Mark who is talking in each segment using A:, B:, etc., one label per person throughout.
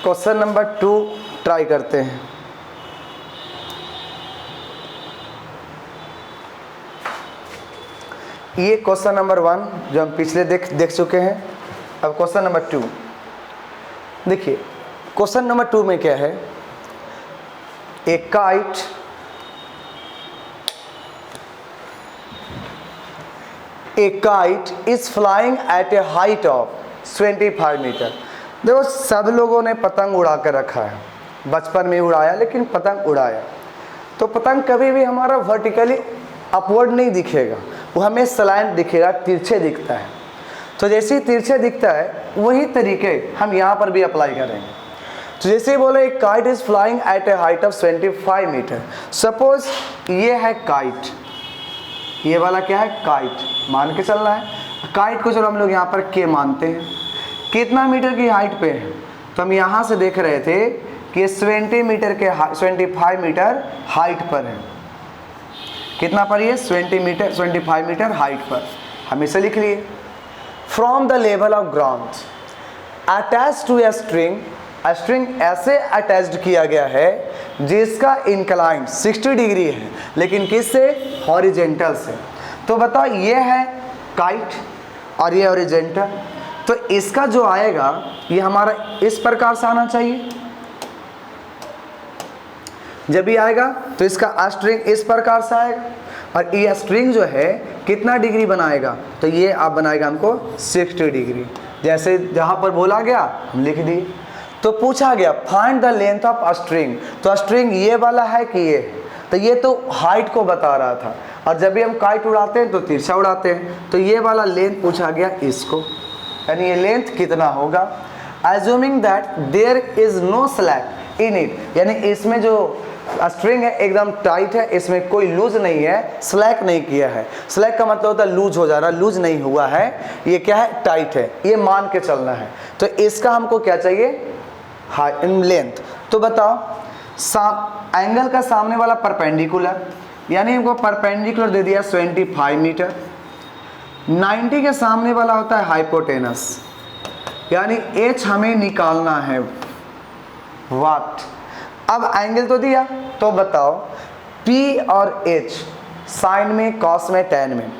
A: Question number 2 try करते हैं। ये क्वेश्चन नंबर 1 जो हम पिछले देख चुके हैं। अब क्वेश्चन नंबर 2 देखिए। क्वेश्चन नंबर 2 में क्या है, a kite is flying at a height of 25 metre. देखो सब लोगों ने पतंग उड़ा कर रखा है, बचपन में उड़ाया, लेकिन पतंग उड़ाया तो पतंग कभी भी हमारा वर्टिकली अपवर्ड नहीं दिखेगा, वो हमें स्लैंट दिखेगा, तिरछे दिखता है। तो जैसे ही तिरछे दिखता है वही तरीके हम यहाँ पर भी अप्लाई करेंगे। तो जैसे बोले एक kite is flying at a height of 25 metre. Suppose ये है काइट, ये वाला क्या है, काइट मान के चलना है। काइट को चलो हम लोग यहाँ पर के मानते हैं। कितना मीटर की हाइट पे है, तो हम यहाँ से देख रहे थे कि ये 25 मीटर हाइट पर है। कितना पर ये 25 मीटर हाइट पर, हम इसे लिख लिए। From the level of ground attach to a string ऐसे अटैच्ड किया गया है जिसका इंक्लाइन 60 डिग्री है, लेकिन किससे, हॉरिजेंटल से। तो बताओ ये है काइट और ये हॉरिजेंटल, तो इसका जो आएगा ये हमारा इस प्रकार से आना चाहिए। जब भी आएगा तो इसका स्ट्रिंग इस प्रकार से आएगा, और ये स्ट्रिंग जो है कितना डिग्री बनाएगा, तो ये आप बनाएगा हमको 60 डिग्री। जैसे जहाँ पर बोला गया हम लिख दिए। तो पूछा गया find the length of string, तो स्ट्रिंग ये वाला है कि ये, तो ये तो हाइट को बता रहा था, और जब भी हम काइट उड़ाते हैं तो तिरछा उड़ाते हैं, तो ये वाला लेंथ पूछा गया इसको, यानी ये लेंथ कितना होगा। Assuming that there is no slack in it, यानी इसमें जो स्ट्रिंग है एकदम टाइट है, इसमें कोई लूज नहीं है, स्लैक नहीं किया है। स्लैक का मतलब होता है लूज हो जा रहा, लूज नहीं हुआ है, ये क्या है, टाइट है, ये मान के चलना है। तो इसका हमको क्या चाहिए, इन लेंथ। तो बताओ एंगल का सामने वाला परपेंडिकुलर, यानी हमको परपेंडिकुलर दे दिया 25 मीटर। 90 के सामने वाला होता है हाइपोटेनस, यानी h हमें निकालना है वाट। अब एंगल तो दिया, तो बताओ P और H, साइन में, कॉस में, टेन में।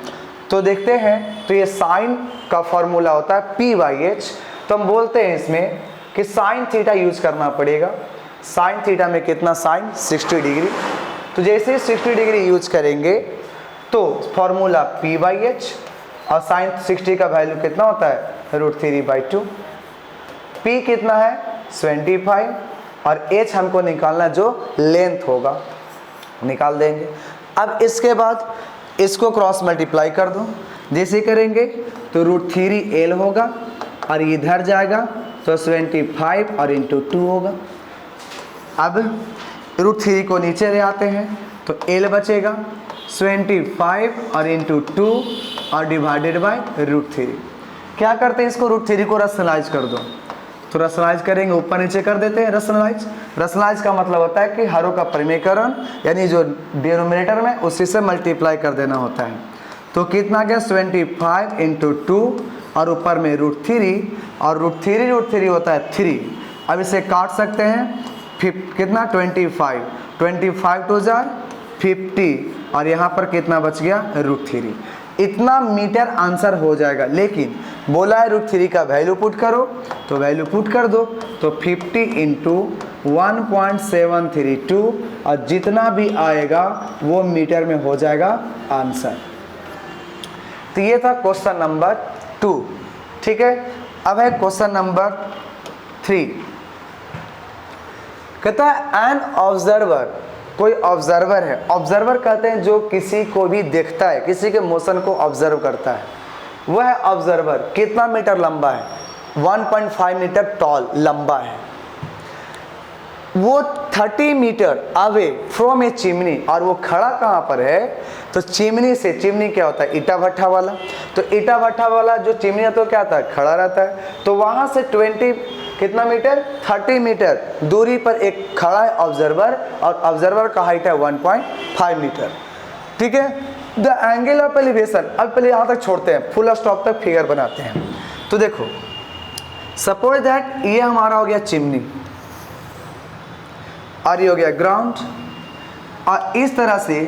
A: तो देखते हैं, तो ये साइन का फॉर्मूला होता है P/H। तो हम बोलते हैं इसमें कि साइन थीटा यूज करना पड़ेगा। साइन थीटा में कितना, साइन 60 डिग्री। तो जैसे 60 डिग्री यूज करेंगे तो फॉर्मूला P/H, और साइन 60 का वैल्यू कितना होता है, √3/2। P कितना है 25, और H हमको निकालना जो लेंथ होगा, निकाल देंगे। अब इसके बाद इसको क्रॉस मल्टीप्लाई कर दो, जैसे करेंगे तो √3L होगा, और इधर जाएगा तो 25 और इंटू 2 होगा। अब √3 को नीचे ले आते हैं तो L बचेगा 25 और इंटू 2 और डिवाइडेड बाय √3। क्या करते हैं, इसको √3 को रैशनलाइज कर दो, तो रैशनलाइज करेंगे, ऊपर नीचे कर देते हैं रैशनलाइज। रैशनलाइज का मतलब होता है कि हरों का परिमेयकरण, यानी जो डिनोमिनेटर में उसी से मल्टीप्लाई कर देना होता है। तो कितना गया 25 इंटू 2 और ऊपर में √3, और √3 होता है 3। अब इसे काट सकते हैं, कितना 25 टू जार 50, और यहाँ पर कितना बच गया √3। इतना मीटर आंसर हो जाएगा। लेकिन बोला है √3 का वैल्यू पुट करो, तो वैल्यू पुट कर दो, तो 50 इंटू 1.732, और जितना भी आएगा वो मीटर में हो जाएगा आंसर। तो ये था क्वेश्चन नंबर 2, ठीक है। अब है क्वेश्चन नंबर 3। कहता है एन ऑब्जर्वर, कोई ऑब्जर्वर है। ऑब्जर्वर कहते हैं जो किसी को भी देखता है, किसी के मोशन को ऑब्जर्व करता है, वह ऑब्जर्वर कितना मीटर लंबा है, 1.5 मीटर टॉल लंबा है। वो 30 metre away from a chimney, और वो खड़ा कहाँ पर है, तो चिमनी से। चिमनी क्या होता है, ईटा भट्ठा वाला। तो ईटा भट्ठा वाला जो चिमनी है तो क्या होता है, खड़ा रहता है। तो वहाँ से 30 मीटर दूरी पर एक खड़ा है ऑब्जर्वर, और ऑब्जर्वर का हाइट है 1.5 मीटर, ठीक है। द एंगल ऑफ एलिवेशन, अब पहले यहाँ तक छोड़ते हैं, फुल स्टॉप तक फिगर बनाते हैं। तो देखो सपोज दैट ये हमारा हो गया चिमनी, और ये हो गया ग्राउंड। और इस तरह से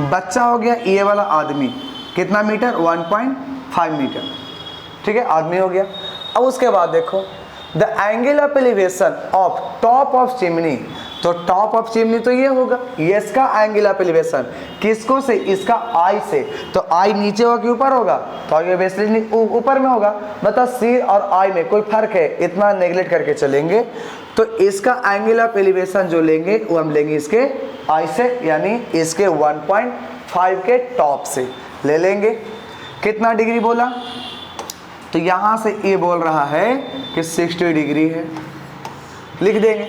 A: बच्चा हो गया, ये वाला आदमी कितना मीटर, 1.5 मीटर, ठीक है, आदमी हो गया। अब उसके बाद देखो the angle of elevation of top of chimney, तो टॉप ऑफ चिमनी तो ये होगा, ये इसका एंगल ऑफ एलिवेशन किसको से, इसका आई से, तो आई नीचे होगा कि ऊपर होगा, तो ये बेसिकली ऊपर में होगा। मतलब सी और आई में कोई फर्क है, इतना नेगलेक्ट करके चलेंगे। तो इसका एंगल ऑफ एलिवेशन जो लेंगे वो हम लेंगे इसके आई से, यानी इसके 1.5 के टॉप से ले लेंगे। कितना डिग्री बोला, तो यहाँ से ये बोल रहा है कि 60 डिग्री है, लिख देंगे।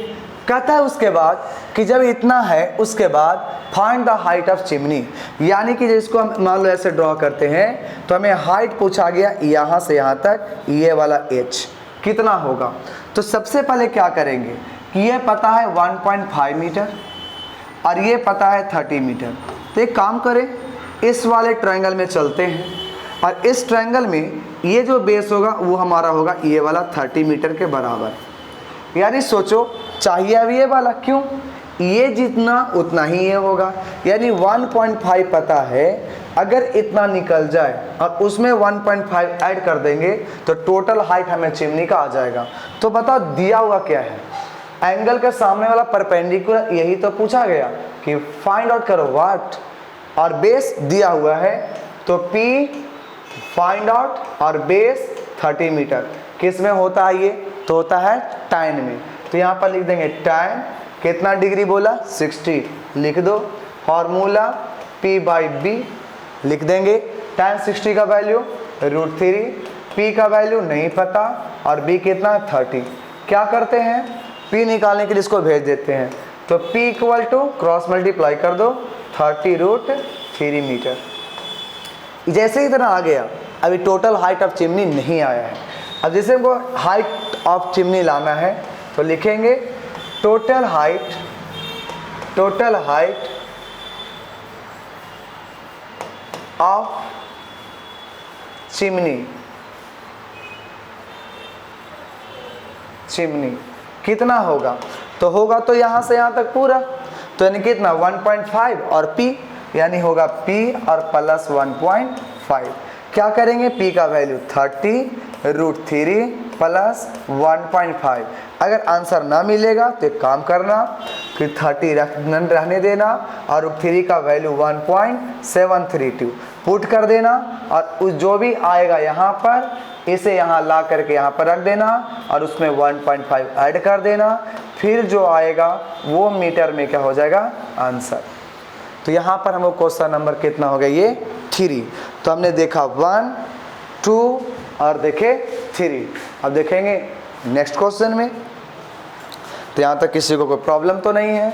A: कहता है उसके बाद कि जब इतना है उसके बाद find the height of chimney, यानी कि जिसको हम मान लो ऐसे ड्रॉ करते हैं तो हमें हाइट पूछा गया यहाँ से यहाँ तक, ये वाला एच कितना होगा। तो सबसे पहले क्या करेंगे कि ये पता है 1.5 मीटर और ये पता है 30 मीटर। तो एक काम करें, इस वाले ट्रायंगल में चलते हैं और इस ट्रायंगल में ये जो बेस होगा वो हमारा होगा ये वाला 30 मीटर के बराबर। यानी सोचो चाहिए अब ये वाला, क्यों, ये जितना उतना ही ये होगा, यानी 1.5 पता है, अगर इतना निकल जाए और उसमें 1.5 ऐड कर देंगे तो टोटल हाइट हमें चिमनी का आ जाएगा। तो बताओ दिया हुआ क्या है, एंगल के सामने वाला परपेंडिकुलर, यही तो पूछा गया कि फाइंड आउट करो व्हाट, और बेस दिया हुआ है तो P फाइंड आउट और बेस 30 मीटर किस में होता है, ये तो होता है tan में। तो यहाँ पर लिख देंगे tan कितना डिग्री बोला, 60, लिख दो। फॉर्मूला P/B लिख देंगे। tan 60 का वैल्यू √3, P का वैल्यू नहीं पता और B कितना 30। क्या करते हैं, P निकालने के लिए इसको भेज देते हैं, तो P equal to cross multiply कर दो 30√3 मीटर। जैसे ही इतना आ गया, अभी टोटल हाइट ऑफ चिमनी नहीं आया है। अब जैसे हमको हाइट ऑफ चिमनी लाना है तो लिखेंगे टोटल हाइट ऑफ चिमनी कितना होगा, तो होगा तो यहाँ से यहाँ तक पूरा, तो यानी कितना 1.5 और P, यानी होगा P और प्लस 1.5। क्या करेंगे, P का वैल्यू 30√3 प्लस 1.5। अगर आंसर ना मिलेगा तो एक काम करना कि 30 रहने देना और 3 का वैल्यू 1.732 पुट कर देना, और उस जो भी आएगा यहाँ पर इसे यहाँ ला करके यहाँ पर रख देना और उसमें 1.5 ऐड कर देना, फिर जो आएगा वो मीटर में क्या हो जाएगा आंसर। तो यहाँ पर हमको क्वेश्चन नंबर कितना हो गया, ये 3। तो हमने देखा 1, 2 और देखे 3। अब देखेंगे नेक्स्ट क्वेश्चन में। तो यहाँ तक किसी को कोई प्रॉब्लम तो नहीं है।